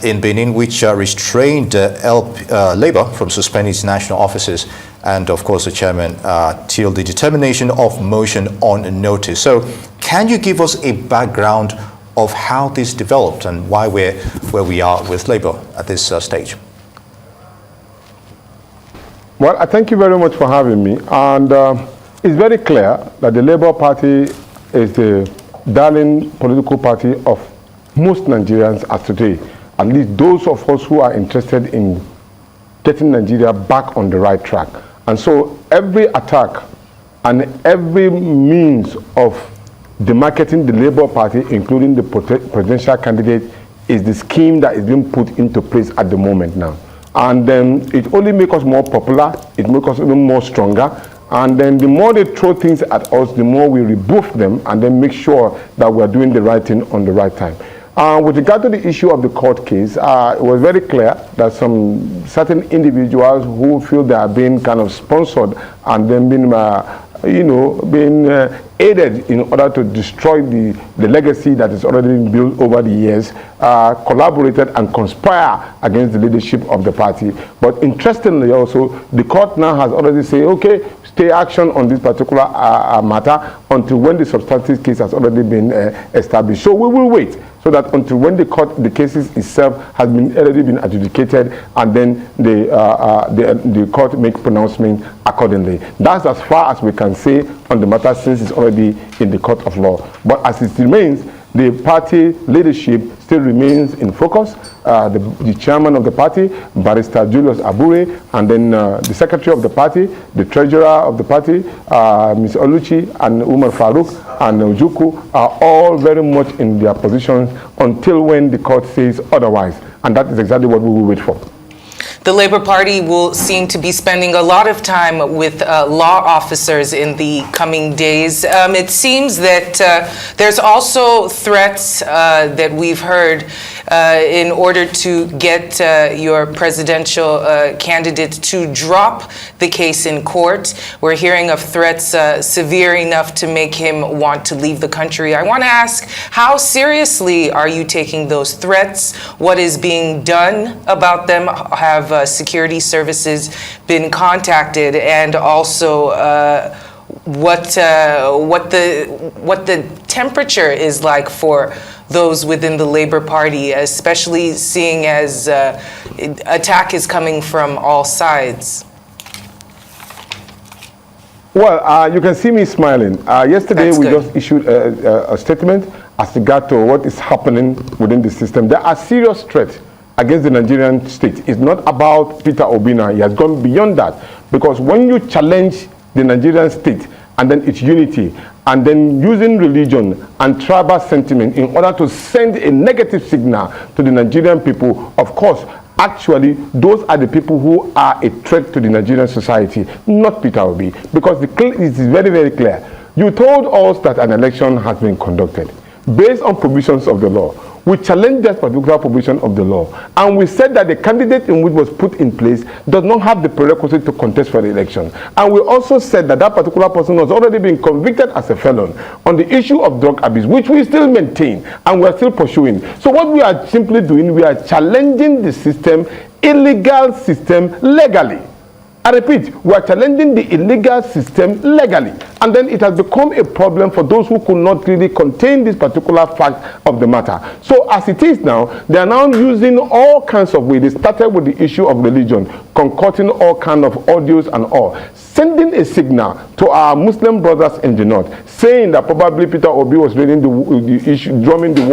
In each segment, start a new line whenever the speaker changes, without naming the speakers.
in Benin, which restrained Labour from suspending its national offices, and of course the chairman till the determination of motion on notice. So can you give us a background of how this developed and why we're where we are with Labour at this stage?
Well, I thank you very much for having me. And it's very clear that the Labour Party is the darling political party of most Nigerians as today, at least those of us who are interested in getting Nigeria back on the right track. And so every attack and every means of demarketing the Labour Party, including the presidential candidate, is the scheme that is being put into place at the moment now. And then it only makes us more popular, it makes us even more stronger, and then the more they throw things at us, the more we rebuff them and then make sure that we're doing the right thing on the right time. With regard to the issue of the court case, it was very clear that some certain individuals who feel they are being kind of sponsored and then being aided in order to destroy the legacy that has already been built over the years, collaborated and conspire against the leadership of the party. But interestingly also, the court now has already said, okay, stay action on this particular matter until when the substantive case has already been established. So we will wait, so that until when the cases itself has already been adjudicated, and then the court make pronouncement accordingly. That's as far as we can say on the matter, since it's already in the court of law. But as it remains, the party leadership still remains in focus. The chairman of the party, Barrister Julius Abure, and then the secretary of the party, the treasurer of the party, Ms. Oluchi and Umar Farouk and Ojuku, are all very much in their positions until when the court says otherwise. And that is exactly what we will wait for.
The Labour Party will seem to be spending a lot of time with law officers in the coming days. It seems that there's also threats that we've heard in order to get your presidential candidate to drop the case in court. We're hearing of threats severe enough to make him want to leave the country. I want to ask, how seriously are you taking those threats? What is being done about them? Have security services been contacted, and also what the temperature is like for those within the Labour Party, especially seeing as attack is coming from all sides?
Well, you can see me smiling. Yesterday we just issued a statement as regard to what is happening within the system. There are serious threats against the Nigerian state. It's not about Peter Obi now. He has gone beyond that. Because when you challenge the Nigerian state and then its unity, and then using religion and tribal sentiment in order to send a negative signal to the Nigerian people, of course, actually, those are the people who are a threat to the Nigerian society, not Peter Obi. Because it is very, very clear. You told us that an election has been conducted based on provisions of the law. We challenged that particular provision of the law, and we said that the candidate in which was put in place does not have the prerequisite to contest for the election. And we also said that that particular person has already been convicted as a felon on the issue of drug abuse, which we still maintain and we are still pursuing. So what we are simply doing, we are challenging the system, illegal system, legally. I repeat, we are challenging the illegal system legally. And then it has become a problem for those who could not really contain this particular fact of the matter. So as it is now, they are now using all kinds of ways. They started with the issue of religion, concocting all kinds of audios and all, sending a signal to our Muslim brothers in the north, saying that probably Peter Obi was reading the issue, drumming the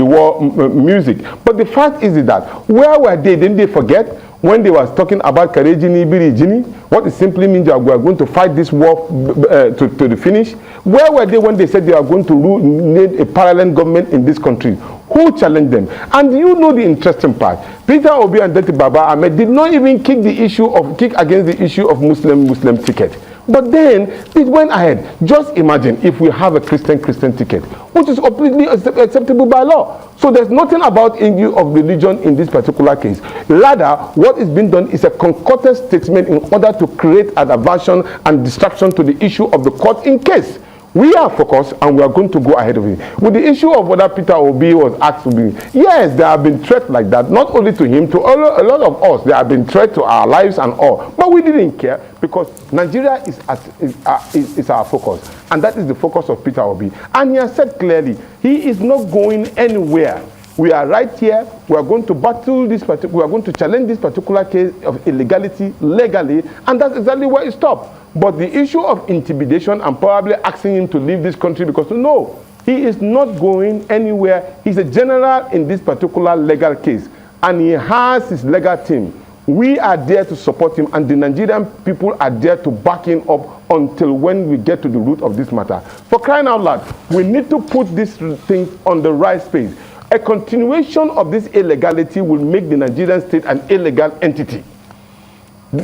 war music. But the fact is that, where were they? Didn't they forget? When they were talking about Karejini Birijini, what it simply means that we are going to fight this war to the finish. Where were they when they said they are going to lead a parallel government in this country? Who challenged them? And you know the interesting part. Peter Obi and Deti Baba Ahmed did not even kick against the issue of Muslim ticket. But then it went ahead. Just imagine if we have a Christian ticket, which is completely acceptable by law. So there's nothing about issue of religion in this particular case. Rather, what is being done is a concocted statement in order to create an aversion and distraction to the issue of the court in case. We are focused and we are going to go ahead of it. With the issue of whether Peter Obi was asked to be, yes, there have been threats like that, not only to him, to a lot of us. There have been threats to our lives and all. But we didn't care because Nigeria is our focus. And that is the focus of Peter Obi. And he has said clearly, he is not going anywhere. We are right here. We are going to battle this we are going to challenge this particular case of illegality legally, and that's exactly where it stopped. But the issue of intimidation and probably asking him to leave this country because no, he is not going anywhere. He's a general in this particular legal case, and he has his legal team. We are there to support him, and the Nigerian people are there to back him up until when we get to the root of this matter. For crying out loud, we need to put these things on the right space. A continuation of this illegality will make the Nigerian state an illegal entity.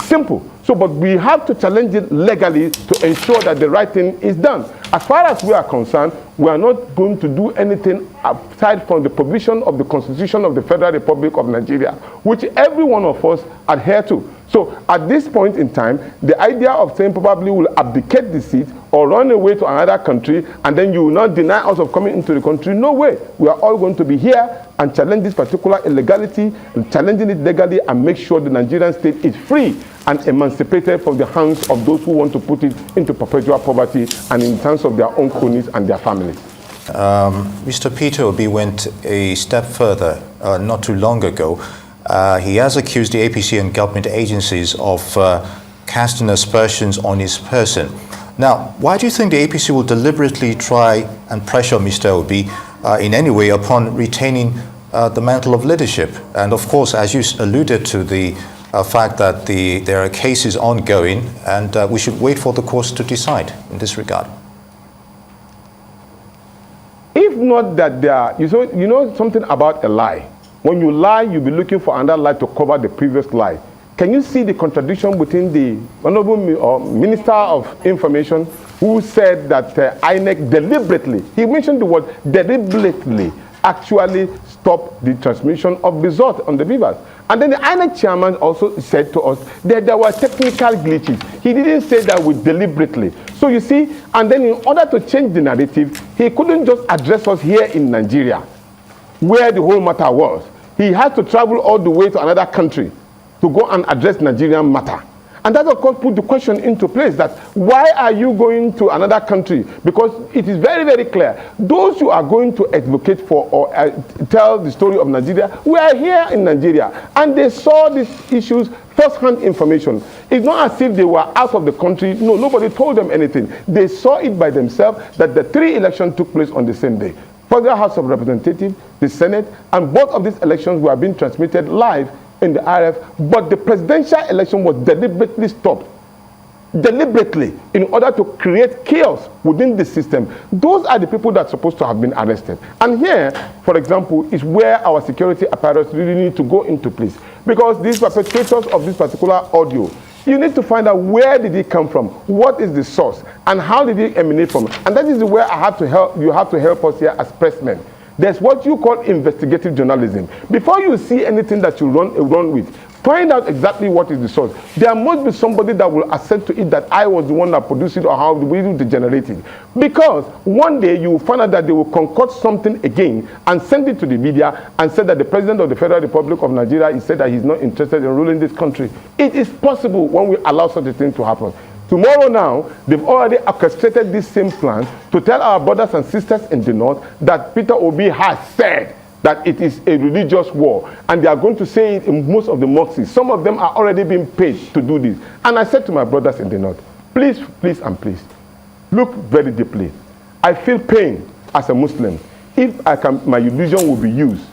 Simple. So, but we have to challenge it legally to ensure that the right thing is done. As far as we are concerned, we are not going to do anything aside from the provision of the Constitution of the Federal Republic of Nigeria, which every one of us adhere to. So, at this point in time, the idea of saying probably will abdicate the seat or run away to another country and then you will not deny us of coming into the country, no way. We are all going to be here and challenge this particular illegality, and challenging it legally and make sure the Nigerian state is free and emancipated from the hands of those who want to put it into perpetual poverty and in terms of their own cronies and their families.
Mr. Peter Obi went a step further not too long ago. He has accused the APC and government agencies of casting aspersions on his person. Now, why do you think the APC will deliberately try and pressure Mr. Obi in any way upon retaining the mantle of leadership? And of course, as you alluded to, the fact that there are cases ongoing and we should wait for the courts to decide in this regard.
If not that there are, you know something about a lie. When you lie, you'll be looking for another lie to cover the previous lie. Can you see the contradiction between the Honorable Minister of Information who said that INEC deliberately, he mentioned the word deliberately, actually stopped the transmission of results on the beavers. And then the INEC chairman also said to us that there were technical glitches. He didn't say that with deliberately. So you see, and then in order to change the narrative, he couldn't just address us here in Nigeria, where the whole matter was. He had to travel all the way to another country to go and address Nigerian matter. And that, of course, put the question into place that why are you going to another country? Because it is very, very clear. Those who are going to advocate for or tell the story of Nigeria, we are here in Nigeria. And they saw these issues, first-hand information. It's not as if they were out of the country. No, nobody told them anything. They saw it by themselves that the 3 elections took place on the same day. Federal House of Representatives, the Senate, and both of these elections were being transmitted live in the RF, but the presidential election was deliberately stopped. Deliberately, in order to create chaos within the system. Those are the people that are supposed to have been arrested. And here, for example, is where our security apparatus really need to go into place. Because these perpetrators of this particular audio, you need to find out where did it come from, what is the source, and how did it emanate from. And that is where I have to help, you have to help us here as pressmen. There's what you call investigative journalism. Before you see anything that you run with, find out exactly what is the source. There must be somebody that will assent to it that I was the one that produced it or how we will generate it. Because one day you will find out that they will concoct something again and send it to the media and say that the President of the Federal Republic of Nigeria has said that he's not interested in ruling this country. It is possible when we allow such a thing to happen. Tomorrow now, they've already orchestrated this same plan to tell our brothers and sisters in the north that Peter Obi has said that it is a religious war. And they are going to say it in most of the mosques. Some of them are already being paid to do this. And I said to my brothers in the north, please, please, and please, look very deeply. I feel pain as a Muslim if my religion will be used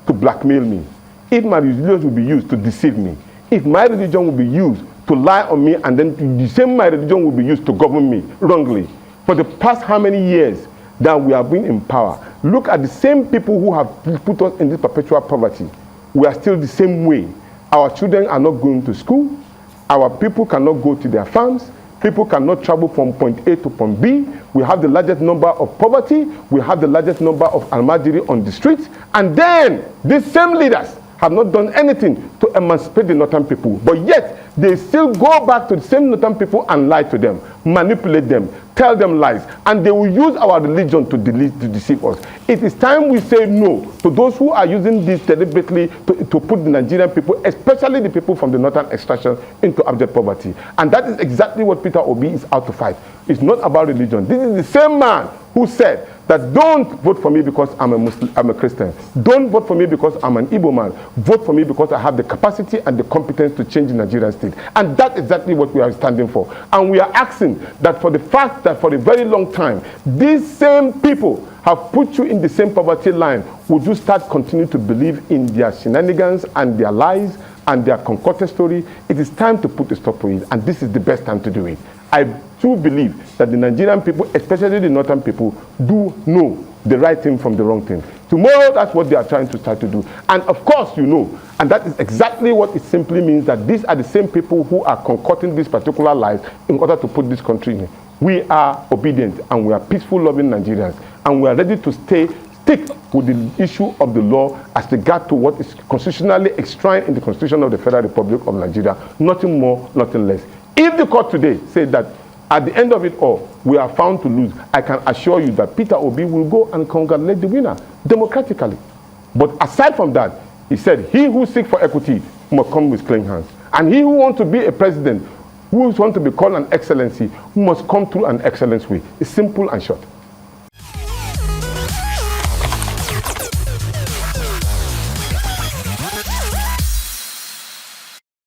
to blackmail me, if my religion will be used to deceive me, if my religion will be used to lie on me, and then the same my religion will be used to govern me wrongly. For the past how many years that we have been in power, look at the same people who have put us in this perpetual poverty. We are still the same way. Our children are not going to school. Our people cannot go to their farms. People cannot travel from point A to point B. We have the largest number of poverty. We have the largest number of almajiri on the streets. And then these same leaders have not done anything to emancipate the northern people. But yet, they still go back to the same northern people and lie to them. manipulate them, tell them lies, and they will use our religion to deceive us. It is time we say no to those who are using this deliberately to put the Nigerian people, especially the people from the northern extraction, into abject poverty. And that is exactly what Peter Obi is out to fight. It's not about religion. This is the same man who said that don't vote for me because I'm a Muslim, I'm a Christian. Don't vote for me because I'm an Igbo man. Vote for me because I have the capacity and the competence to change the Nigerian state. And that's exactly what we are standing for. And we are asking that for the fact that for a very long time, these same people have put you in the same poverty line, would you start continuing to believe in their shenanigans and their lies and their concocted story? It is time to put a stop to it, and this is the best time to do it. I do believe that the Nigerian people, especially the northern people, do know the right thing from the wrong thing. Tomorrow, that's what they are trying to start to do. And of course, you know, and that is exactly what it simply means, that these are the same people who are concocting these particular lies in order to put this country in. We are obedient and we are peaceful, loving Nigerians, and we are ready to stick with the issue of the law as regard to what is constitutionally enshrined in the Constitution of the Federal Republic of Nigeria. Nothing more, nothing less. If the court today said that at the end of it all, we are found to lose, I can assure you that Peter Obi will go and congratulate the winner democratically. But aside from that, he said, he who seeks for equity must come with clean hands. And he who wants to be a president, who wants to be called an excellency, must come through an excellence way. It's simple and short.